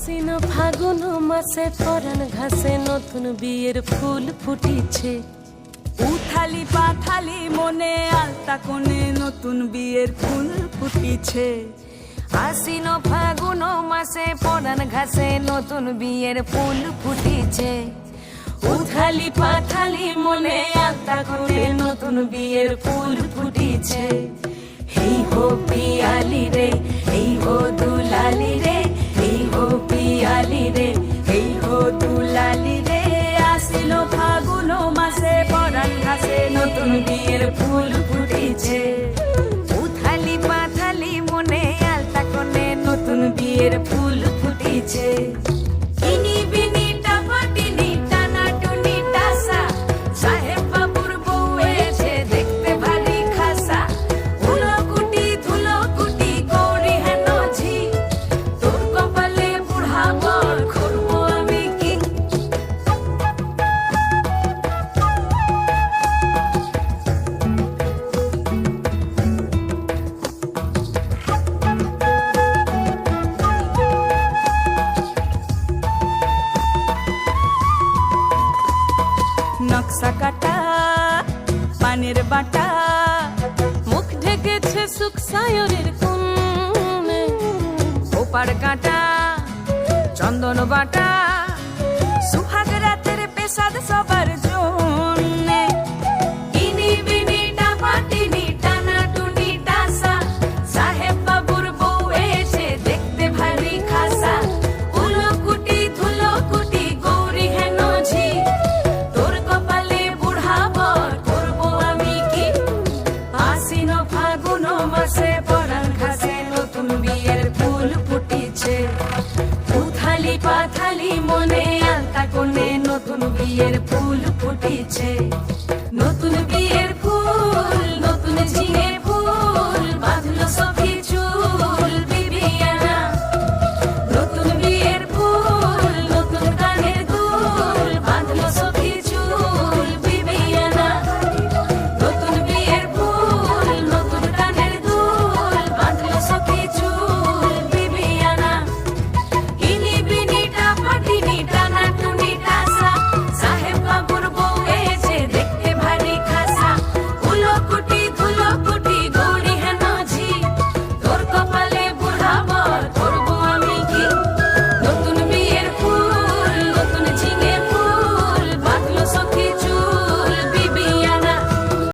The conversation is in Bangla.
আশ্বিন ফাগুন মাসে পরাণ ঘাসে নতুন বিয়ের ফুল ফুটিছে। উথালি পাথালি মনে আলতা কোণে নতুন বিয়ের ফুল ফুটিছে। আশ্বিন ফাগুন মাসে পরাণ ঘাসে নতুন বিয়ের ফুল ফুটিছে। উথালি পাথালি মনে আলতা কোণে নতুন বিয়ের ফুল ফুটিছে। এই হো পিয়ালি রে, এই হো দুলালি রে, এই হো পিয়ালি রে, এই হো দুলালি রে। আশ্বিন ফাগুন মাসে পরাণ ঘাসে নতুন বিয়ের ফুল ফুটিছে। উথালি পাথালি মনে আলতা কোণে নতুন বিয়ের ফুল ফুটিছে। ইনি বিনি টাপাটিনি টানা টুনি টাসা, সাহেব বাবুর বউ এসে দেখতে ভারী খাসা। ধুলোকুটি ধুলোকুটি গৌরী হেন ঝি, তোর কপালে বুড়া বর করবো আমি কি। নকশা কাটা পানের বাটা, মুখ ঢেকেছে সুখ সায়রের কোণে। ওপার কাটা চন্দন বাটা, সুহাগ রাতের পেশাদ সবার জন্যে। ইনি বিনি টাপাটিনি টানা টুনি টাসা, সাহেব বাবুর বউ এসে দেখতে ভারী খাসা। উলোকুটি ধুলোকুটি গৌরী হেন ঝি, তোর কপালে বুড়া বর করবো আমি কি। আশ্বিন ফাগুন মাসে পরাণ ঘাসে নতুন বিয়ের ফুল ফুটিছে। উথালি পাথালি মনে আলতা কোণে নতুন বিয়ের ফুল ফুটিছে। নতুন বিয়ে